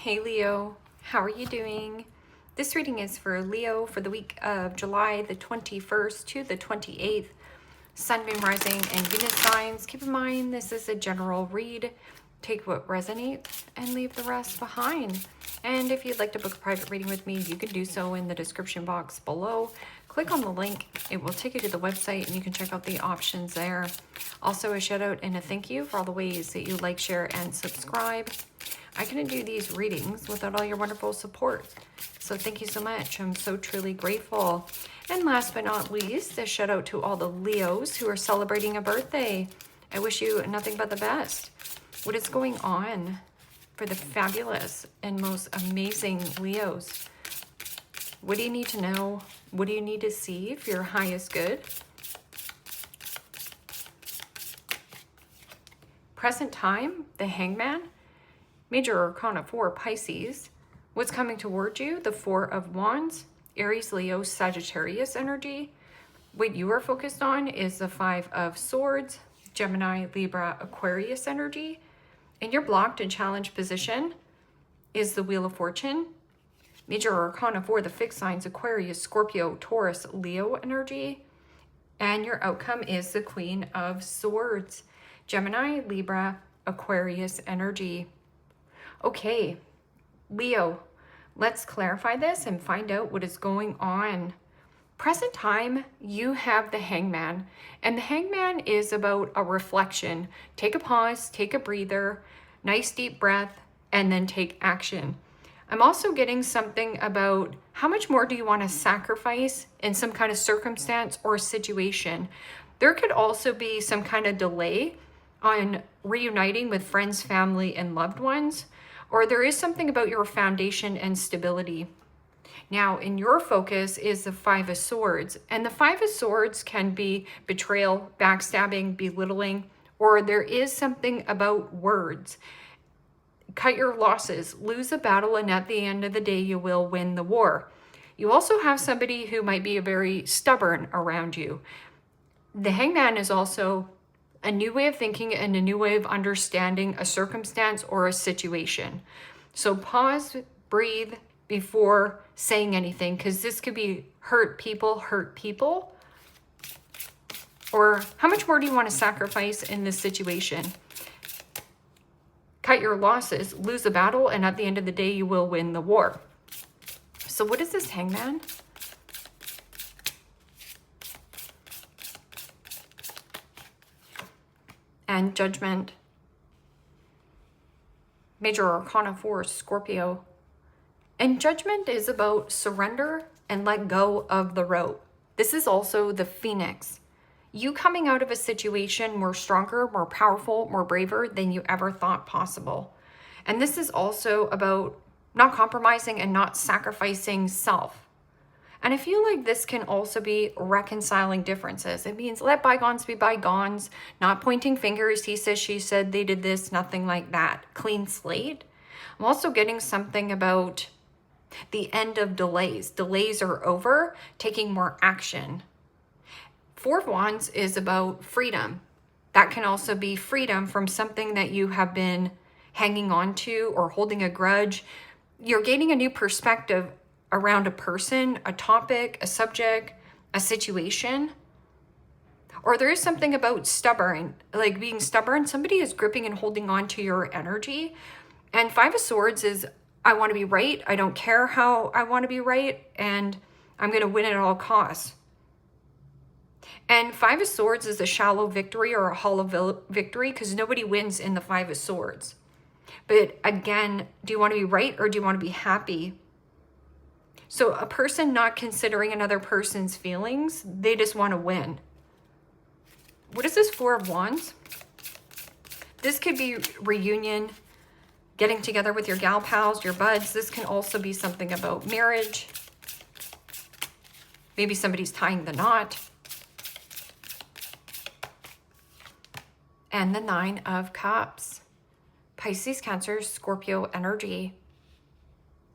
Hey Leo, how are you doing? This reading is for Leo for the week of July the 21st to the 28th. Sun, Moon, Rising, and Venus signs. Keep in mind this is a general read. Take what resonates and leave the rest behind. And if you'd like to book a private reading with me, you can do so in the description box below. Click on the link. It will take you to the website and you can check out the options there. Also a shout out and a thank you for all the ways that you like, share, and subscribe. I couldn't do these readings without all your wonderful support. So thank you so much. I'm so truly grateful. And last but not least, a shout out to all the Leos who are celebrating a birthday. I wish you nothing but the best. What is going on for the fabulous and most amazing Leos? What do you need to know? What do you need to see for your highest good? Present time, the Hangman. Major Arcana 4, Pisces. What's coming towards you? The Four of Wands, Aries, Leo, Sagittarius energy. What you are focused on is the Five of Swords, Gemini, Libra, Aquarius energy. And your blocked and challenged position is the Wheel of Fortune. Major Arcana 4, the fixed signs, Aquarius, Scorpio, Taurus, Leo energy. And your outcome is the Queen of Swords, Gemini, Libra, Aquarius energy. Okay, Leo, let's clarify this and find out what is going on. Present time, you have the Hangman, and the Hangman is about a reflection. Take a pause, take a breather, nice deep breath, and then take action. I'm also getting something about how much more do you want to sacrifice in some kind of circumstance or situation. There could also be some kind of delay on reuniting with friends, family, and loved ones. Or there is something about your foundation and stability. Now, in your focus is the Five of Swords. And the Five of Swords can be betrayal, backstabbing, belittling, or there is something about words. Cut your losses, lose a battle, and at the end of the day, you will win the war. You also have somebody who might be very stubborn around you. The Hangman is also a new way of thinking and a new way of understanding a circumstance or a situation. So pause, breathe before saying anything, because this could be hurt people. Or how much more do you want to sacrifice in this situation? Cut your losses, lose a battle, and at the end of the day, you will win the war. So what is this Hangman? And Judgment. Major Arcana 4, Scorpio. And Judgment is about surrender and let go of the rope. This is also the Phoenix. You coming out of a situation more stronger, more powerful, more braver than you ever thought possible. And this is also about not compromising and not sacrificing self. And I feel like this can also be reconciling differences. It means let bygones be bygones, not pointing fingers. He said, she said, they did this, nothing like that. Clean slate. I'm also getting something about the end of delays. Delays are over, taking more action. Four of Wands is about freedom. That can also be freedom from something that you have been hanging on to or holding a grudge. You're gaining a new perspective around a person, a topic, a subject, a situation. Or there is something about stubborn, like being stubborn. Somebody is gripping and holding on to your energy. And Five of Swords is, I want to be right. I don't care how I want to be right. And I'm going to win at all costs. And Five of Swords is a shallow victory or a hollow victory because nobody wins in the Five of Swords. But again, do you want to be right or do you want to be happy? So a person not considering another person's feelings, they just want to win. What is this Four of Wands? This could be reunion, getting together with your gal pals, your buds. This can also be something about marriage. Maybe somebody's tying the knot. And the Nine of Cups. Pisces, Cancer, Scorpio energy.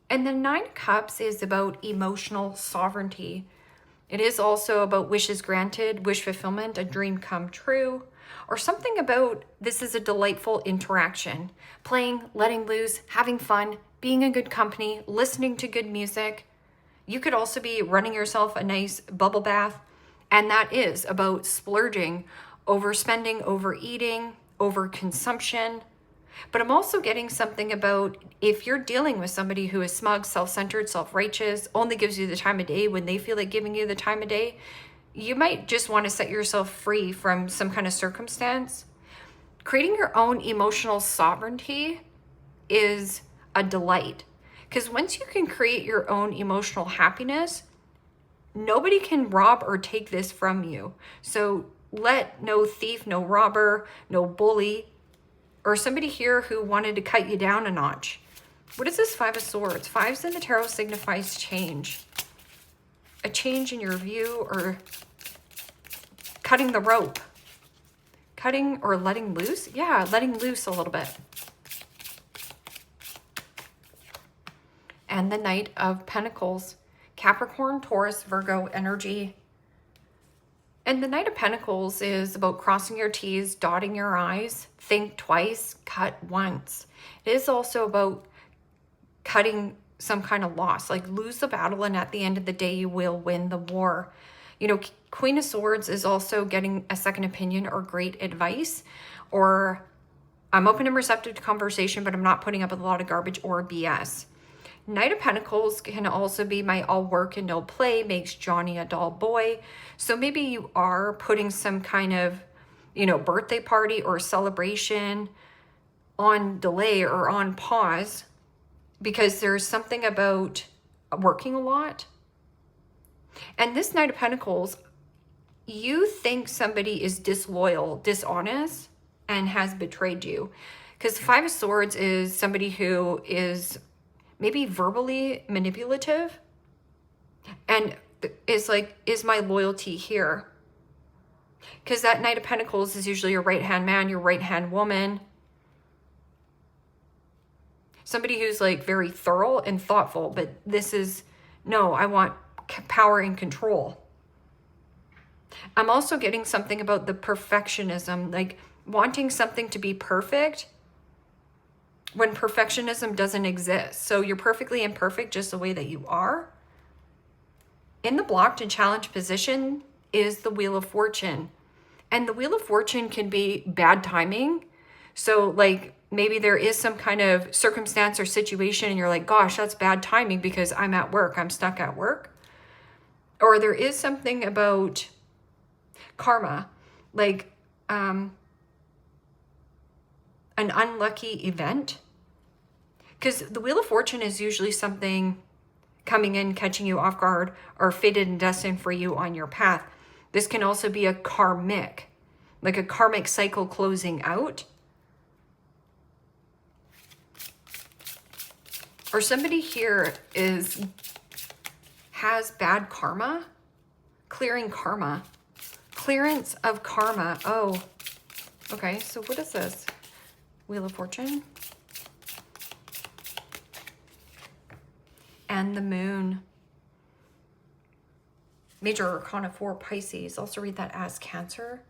And the Nine of Cups is about emotional sovereignty. It is also about wishes granted, wish fulfillment, a dream come true, or something about this is a delightful interaction. Playing, letting loose, having fun, being in good company, listening to good music. You could also be running yourself a nice bubble bath, and that is about splurging, overspending, overeating, overconsumption. But I'm also getting something about if you're dealing with somebody who is smug, self-centered, self-righteous, only gives you the time of day when they feel like giving you the time of day, you might just want to set yourself free from some kind of circumstance. Creating your own emotional sovereignty is a delight, because once you can create your own emotional happiness, nobody can rob or take this from you. So let no thief, no robber, no bully, or somebody here who wanted to cut you down a notch. What is this Five of Swords? Fives in the tarot signifies change. A change in your view, or cutting the rope. Cutting or letting loose? Yeah, letting loose a little bit. And the Knight of Pentacles. Capricorn, Taurus, Virgo energy. And the Knight of Pentacles is about crossing your T's, dotting your I's, think twice, cut once. It is also about cutting some kind of loss, like lose the battle, and at the end of the day, you will win the war. You know, Queen of Swords is also getting a second opinion or great advice, or I'm open and receptive to conversation, but I'm not putting up with a lot of garbage or BS. Knight of Pentacles can also be my all work and no play makes Johnny a dull boy. So maybe you are putting some kind of, you know, birthday party or celebration on delay or on pause because there's something about working a lot. And this Knight of Pentacles, you think somebody is disloyal, dishonest, and has betrayed you. Because the Five of Swords is somebody who is maybe verbally manipulative and is like, is my loyalty here? Because that Knight of Pentacles is usually your right-hand man, your right-hand woman. Somebody who's like very thorough and thoughtful, but this is, no, I want power and control. I'm also getting something about the perfectionism, like wanting something to be perfect when perfectionism doesn't exist. So you're perfectly imperfect just the way that you are. In the blocked and challenged position is the Wheel of Fortune. And the Wheel of Fortune can be bad timing. So like maybe there is some kind of circumstance or situation and you're like, gosh, that's bad timing because I'm at work, I'm stuck at work. Or there is something about karma, like an unlucky event. Because the Wheel of Fortune is usually something coming in, catching you off guard, or fated and destined for you on your path. This can also be a karmic, like a karmic cycle closing out. Or somebody here has bad karma, clearing karma, clearance of karma. Oh, okay. So what is this? Wheel of Fortune. And the Moon. Major Arcana 4, Pisces. Also read that as Cancer.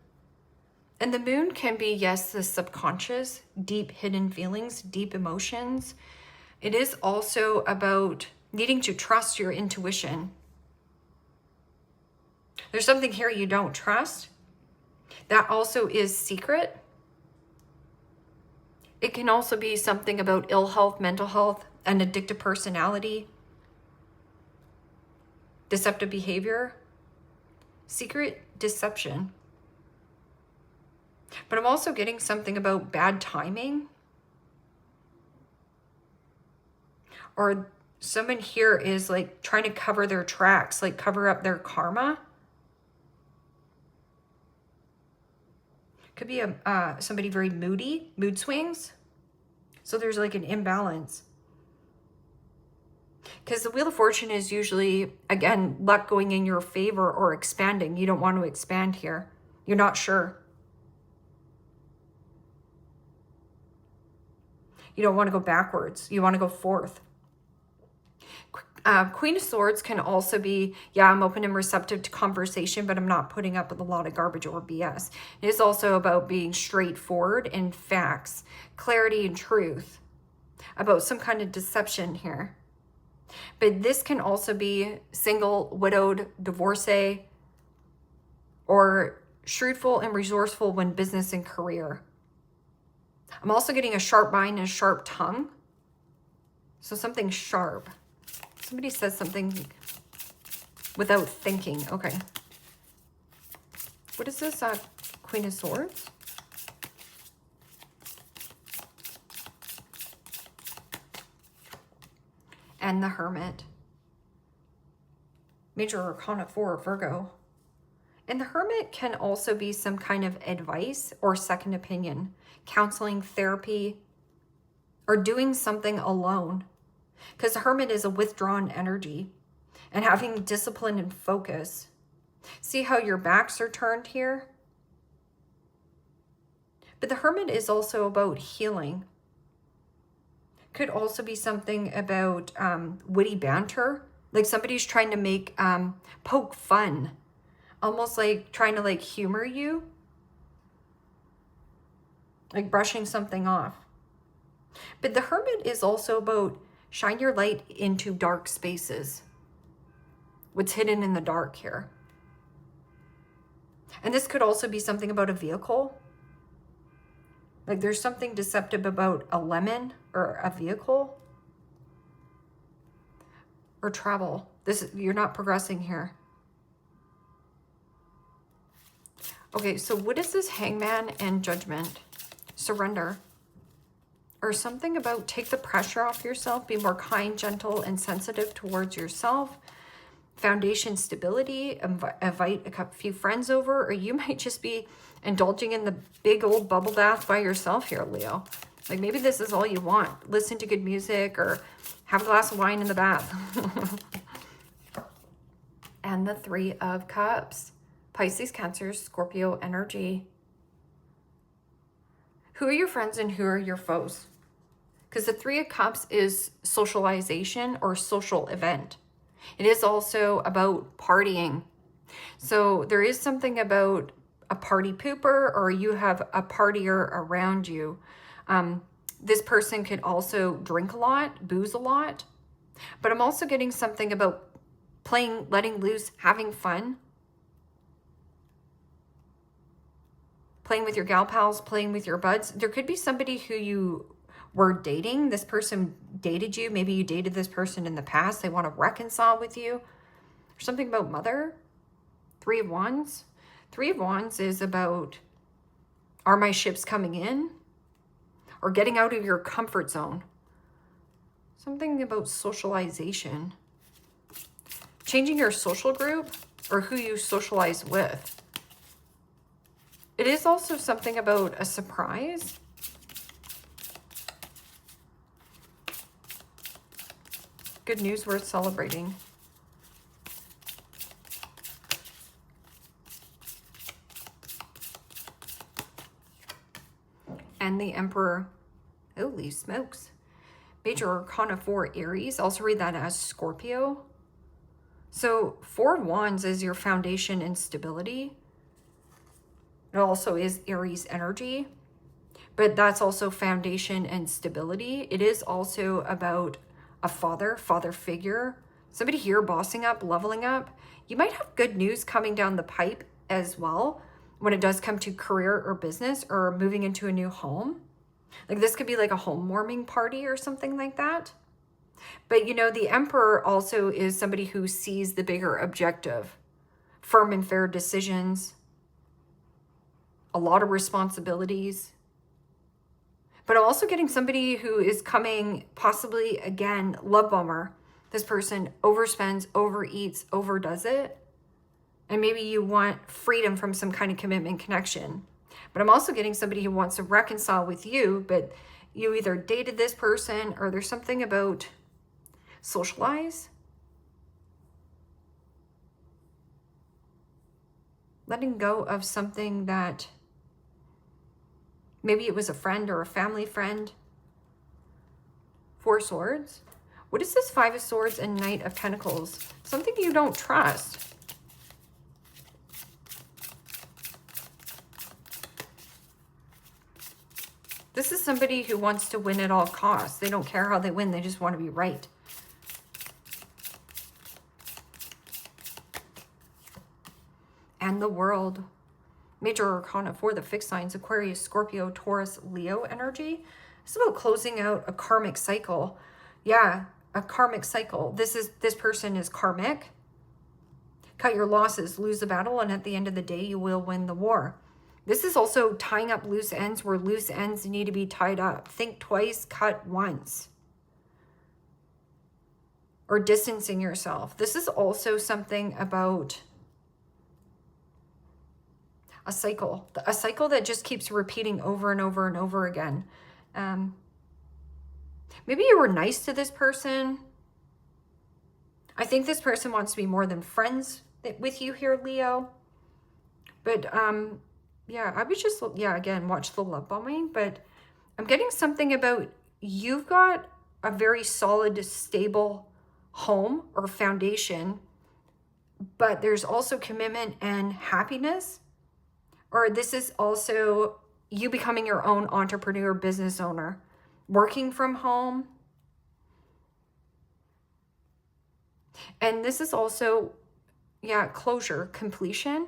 And the Moon can be, yes, the subconscious, deep hidden feelings, deep emotions. It is also about needing to trust your intuition. There's something here you don't trust. That also is secret. It can also be something about ill health, mental health, an addictive personality, deceptive behavior, secret deception. But I'm also getting something about bad timing. Or someone here is like trying to cover their tracks, like cover up their karma. Could be somebody very moody, mood swings. So there's like an imbalance. Because the Wheel of Fortune is usually, again, luck going in your favor or expanding. You don't want to expand here. You're not sure. You don't want to go backwards. You want to go forth. Queen of Swords can also be, yeah, I'm open and receptive to conversation, but I'm not putting up with a lot of garbage or BS. It is also about being straightforward in facts, clarity and truth. about some kind of deception here. But this can also be single, widowed, divorcee, or shrewdful and resourceful when business and career. I'm also getting a sharp mind and a sharp tongue. So something sharp. Somebody says something without thinking. Okay. What is this? Queen of Swords? And the Hermit. Major Arcana 4, Virgo. And the Hermit can also be some kind of advice or second opinion, counseling, therapy, or doing something alone. Because the Hermit is a withdrawn energy and having discipline and focus. See how your backs are turned here? But the Hermit is also about healing. Could also be something about witty banter. Like somebody's trying to make, poke fun. Almost like trying to like humor you. Like brushing something off. But the Hermit is also about shine your light into dark spaces. What's hidden in the dark here. And this could also be something about a vehicle. Like there's something deceptive about a lemon or a vehicle. Or travel. You're not progressing here. Okay, so what is this Hangman and Judgment? Surrender. Or something about take the pressure off yourself, be more kind, gentle, and sensitive towards yourself. Foundation stability, invite a few friends over, or you might just be indulging in the big old bubble bath by yourself here, Leo. Like maybe this is all you want. Listen to good music or have a glass of wine in the bath. And the Three of Cups. Pisces, Cancer, Scorpio energy. Who are your friends and who are your foes? Because the Three of Cups is socialization or social event. It is also about partying. So there is something about a party pooper or you have a partier around you. This person could also drink a lot, booze a lot. But I'm also getting something about playing, letting loose, having fun. Playing with your gal pals, playing with your buds. There could be somebody who you were dating. This person dated you. Maybe you dated this person in the past. They want to reconcile with you. Or something about mother. Three of Wands. Three of Wands is about, are my ships coming in? Or getting out of your comfort zone. Something about socialization. Changing your social group or who you socialize with. It is also something about a surprise. Good news worth celebrating. And the Emperor. Holy smokes. Major Arcana 4, Aries. Also read that as Scorpio. So 4 of Wands is your foundation and stability. It also is Aries energy, but that's also foundation and stability. It is also about a father figure, somebody here bossing up, leveling up. You might have good news coming down the pipe as well when it does come to career or business or moving into a new home. Like this could be like a home warming party or something like that. But you know, the Emperor also is somebody who sees the bigger objective, firm and fair decisions, a lot of responsibilities. But I'm also getting somebody who is coming, possibly, again, love bomber. This person overspends, overeats, overdoes it. And maybe you want freedom from some kind of commitment connection. But I'm also getting somebody who wants to reconcile with you, but you either dated this person or there's something about socialize. Letting go of something that maybe it was a friend or a family friend. 4 Swords. What is this 5 of Swords and Knight of Pentacles? Something you don't trust. This is somebody who wants to win at all costs. They don't care how they win. They just want to be right. And the World. Major Arcana for the fixed signs, Aquarius, Scorpio, Taurus, Leo energy. It's about closing out a karmic cycle. Yeah, a karmic cycle. This person is karmic. Cut your losses, lose the battle, and at the end of the day, you will win the war. This is also tying up loose ends where loose ends need to be tied up. Think twice, cut once. Or distancing yourself. This is also something about a cycle that just keeps repeating over and over and over again. Maybe you were nice to this person. I think this person wants to be more than friends with you here, Leo. But yeah, I would just, yeah, again, watch the love bombing. But I'm getting something about you've got a very solid, stable home or foundation, but there's also commitment and happiness. Or this is also you becoming your own entrepreneur, business owner, working from home. And this is also, yeah, closure, completion.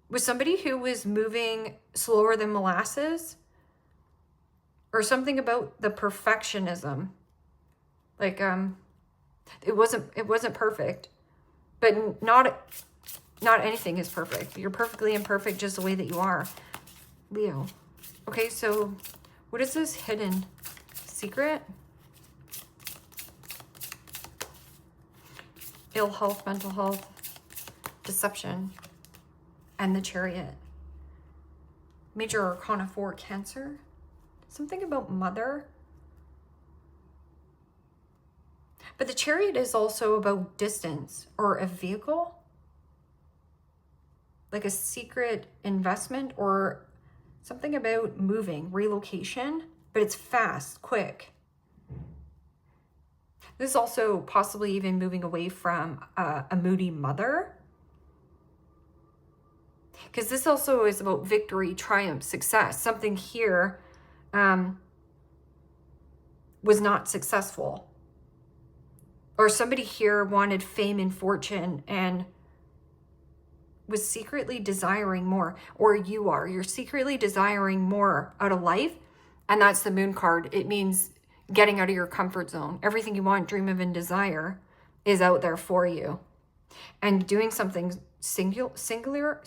With somebody who was moving slower than molasses, or something about the perfectionism. Like, it wasn't perfect, but not anything is perfect. You're perfectly imperfect just the way that you are, Leo. Okay, so what is this hidden secret? Ill health, mental health, deception, and the Chariot. Major Arcana 4, Cancer. Something about mother. But the Chariot is also about distance or a vehicle. Like a secret investment or something about moving, relocation, but it's fast, quick. This is also possibly even moving away from a moody mother. Because this also is about victory, triumph, success. Something here was not successful. Or somebody here wanted fame and fortune and was secretly desiring more. Or you're secretly desiring more out of life. And that's the Moon card. It means getting out of your comfort zone. Everything you want, dream of, and desire is out there for you. And doing something singular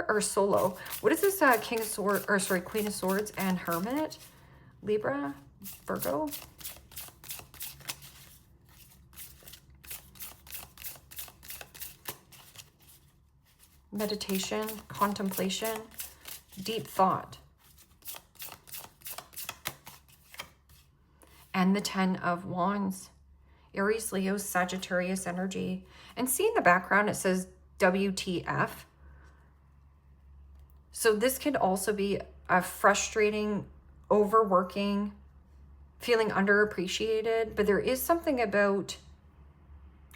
or solo. What is this King of Swords, or sorry, Queen of Swords and Hermit? Libra, Virgo. Meditation, contemplation, deep thought. And the 10 of Wands. Aries, Leo, Sagittarius energy. And see in the background, it says WTF. So this could also be a frustrating, overworking, feeling underappreciated. But there is something about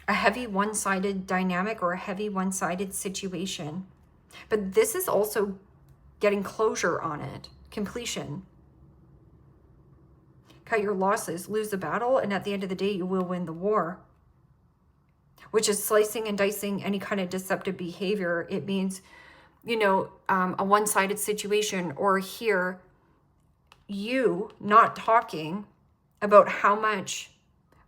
a heavy one-sided dynamic or a heavy one-sided situation. But this is also getting closure on it, completion. Cut your losses, lose the battle, and at the end of the day, you will win the war. Which is slicing and dicing any kind of deceptive behavior. It means, you know, a one-sided situation, or here, you not talking about how much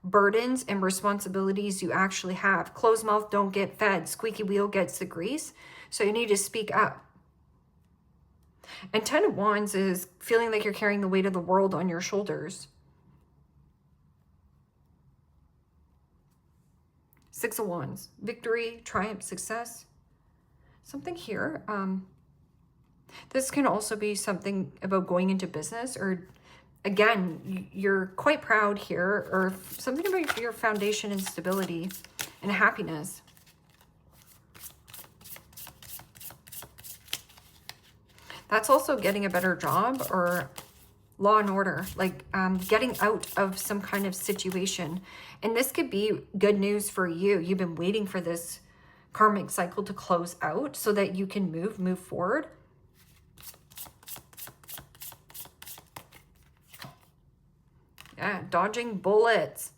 burdens and responsibilities you actually have. Closed mouth don't get fed. Squeaky wheel gets the grease. So you need to speak up. And 10 of Wands is feeling like you're carrying the weight of the world on your shoulders. 6 of Wands, victory, triumph, success. Something here. This can also be something about going into business, or again, you're quite proud here, or something about your foundation and stability and happiness. That's also getting a better job or law and order, like getting out of some kind of situation. And this could be good news for you. You've been waiting for this karmic cycle to close out so that you can move forward. Dodging bullets.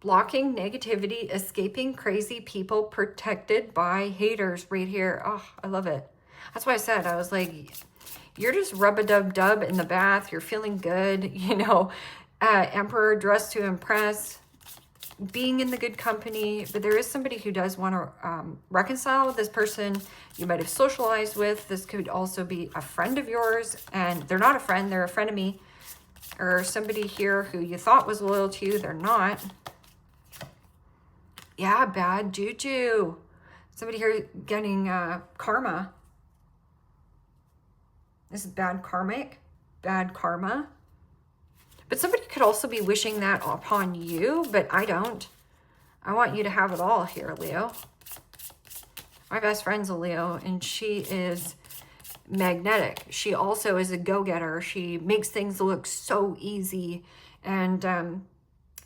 Blocking negativity, escaping crazy people, protected by haters right here. Oh, I love it. That's why I said, I was like, you're just rub-a-dub-dub in the bath. You're feeling good, you know. Emperor, dressed to impress, being in the good company. But there is somebody who does want to reconcile with this person you might have socialized with. This could also be a friend of yours, and they're not a friend, they're a frenemy. Or somebody here who you thought was loyal to you, they're not. Yeah, bad juju. Somebody here getting karma. This is bad karmic, bad karma. But somebody could also be wishing that upon you, but I don't. I want you to have it all here, Leo. My best friend's a Leo, and she is magnetic. She also is a go-getter. She makes things look so easy. And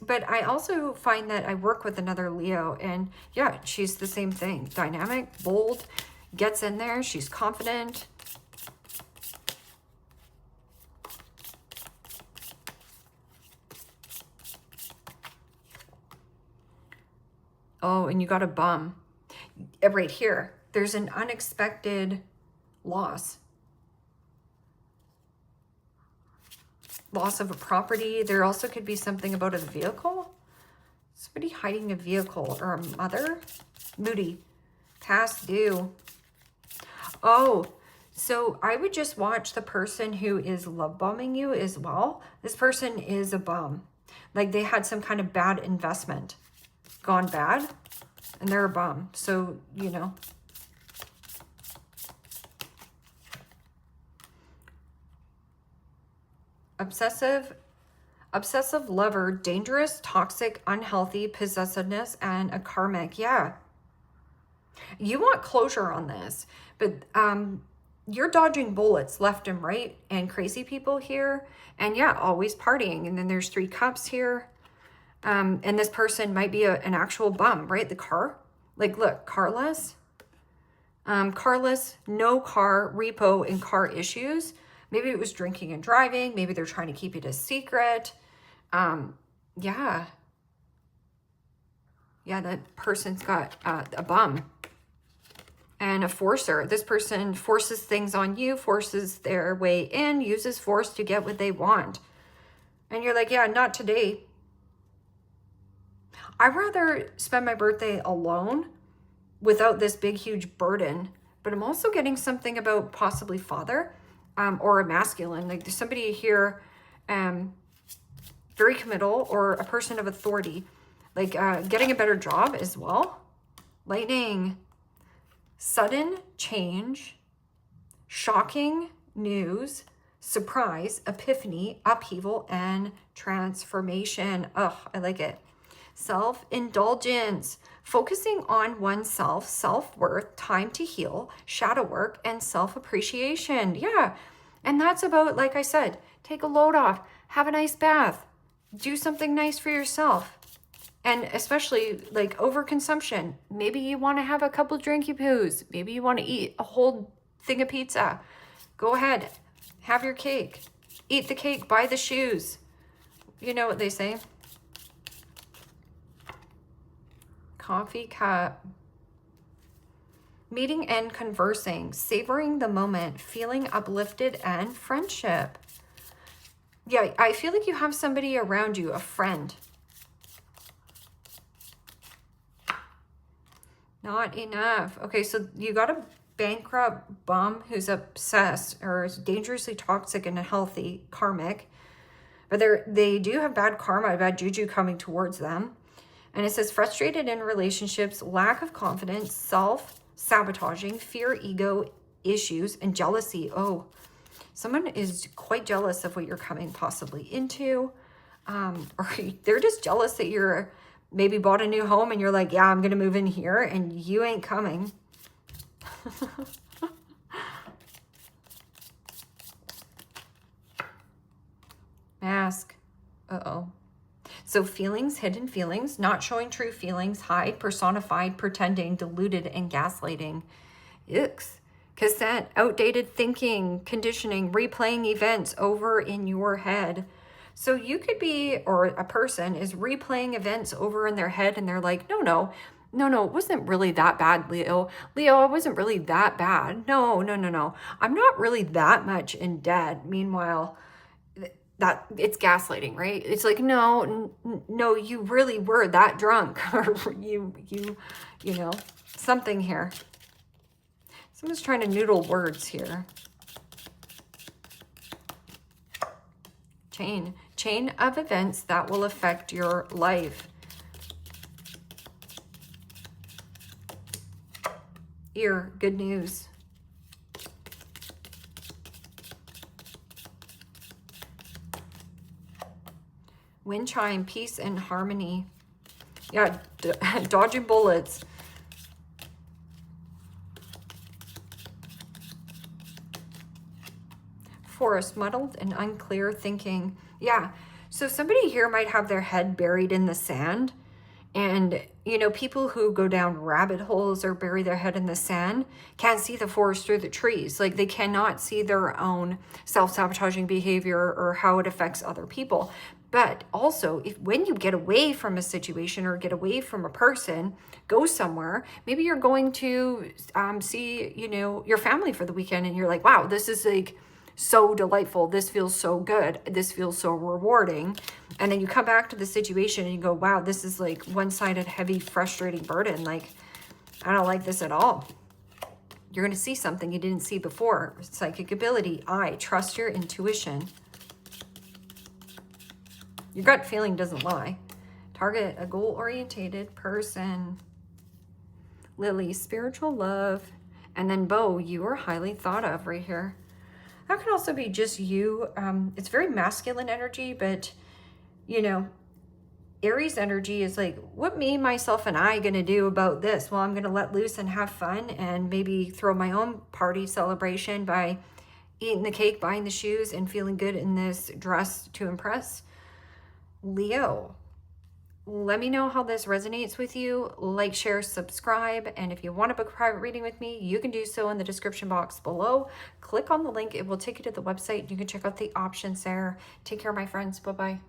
but I also find that I work with another Leo, and yeah, she's the same thing. Dynamic, bold, gets in there. She's confident. Oh, and you got a bum. Right here, there's an unexpected loss. Loss of a property. There also could be something about a vehicle. Somebody hiding a vehicle, or a mother. Moody. Past due. Oh, so I would just watch the person who is love bombing you as well. This person is a bum. Like they had some kind of bad investment gone bad, and they're a bum. So, you know. Obsessive lover, dangerous, toxic, unhealthy, possessiveness, and a karmic. Yeah. You want closure on this, but you're dodging bullets left and right, and crazy people here. And yeah, always partying. And then there's 3 cups here. And this person might be an actual bum, right? The car, like, look, carless, no car, repo, and car issues. Maybe it was drinking and driving. Maybe they're trying to keep it a secret. Yeah. Yeah, that person's got a bum and a forcer. This person forces things on you, forces their way in, uses force to get what they want. And you're like, yeah, not today. I'd rather spend my birthday alone without this big, huge burden. But I'm also getting something about possibly father or a masculine. Like there's somebody here very committal, or a person of authority. Like getting a better job as well. Lightning. Sudden change. Shocking news. Surprise. Epiphany. Upheaval. And transformation. Oh, I like it. Self-indulgence, focusing on oneself, self-worth, time to heal, shadow work, and self-appreciation. Yeah. And that's about, like I said, take a load off, have a nice bath, do something nice for yourself. And especially like overconsumption. Maybe you want to have a couple drinky poos. Maybe you want to eat a whole thing of pizza. Go ahead, have your cake, eat the cake, buy the shoes. You know what they say. Coffee cup. Meeting and conversing, savoring the moment, feeling uplifted, and friendship. Yeah, I feel like you have somebody around you, a friend. Not enough. Okay, so you got a bankrupt bum who's obsessed or is dangerously toxic and unhealthy, karmic. But they do have bad karma, bad juju coming towards them. And it says frustrated in relationships, lack of confidence, self-sabotaging, fear, ego issues, and jealousy. Oh, someone is quite jealous of what you're coming possibly into. Or they're just jealous that you're maybe bought a new home and you're like, yeah, I'm going to move in here, and you ain't coming. Mask. Uh-oh. So feelings, hidden feelings, not showing true feelings, hide, personified, pretending, diluted, and gaslighting. Icks. Cassette, outdated thinking, conditioning, replaying events over in your head. So you could be, or a person is replaying events over in their head and they're like, no, it wasn't really that bad, Leo. Leo, it wasn't really that bad. No. I'm not really that much in debt. Meanwhile, that it's gaslighting, right? It's like, no, you really were that drunk, or you know, something here. Someone's trying to noodle words here. Chain of events that will affect your life. Ear, good news. Wind chime, peace and harmony. Yeah, dodging bullets. Forest, muddled and unclear thinking. Yeah, so somebody here might have their head buried in the sand. And, you know, people who go down rabbit holes or bury their head in the sand can't see the forest through the trees. Like, they cannot see their own self-sabotaging behavior or how it affects other people. But also, when you get away from a situation or get away from a person, go somewhere, maybe you're going to see, you know, your family for the weekend, and you're like, wow, this is like so delightful. This feels so good. This feels so rewarding. And then you come back to the situation and you go, wow, this is like one-sided, heavy, frustrating burden. Like, I don't like this at all. You're going to see something you didn't see before. Psychic ability. Trust your intuition. Your gut feeling doesn't lie. Target, a goal-orientated person. Lily, spiritual love. And then Bo, you are highly thought of right here. That could also be just you. It's very masculine energy, but, you know, Aries energy is like, what me, myself, and I going to do about this? Well, I'm going to let loose and have fun and maybe throw my own party celebration by eating the cake, buying the shoes, and feeling good in this dress to impress. Leo, let me know how this resonates with you. Like, share, subscribe. And if you want to book a private reading with me, you can do so in the description box below. Click on the link. It will take you to the website. You can check out the options there. Take care, my friends. Bye-bye.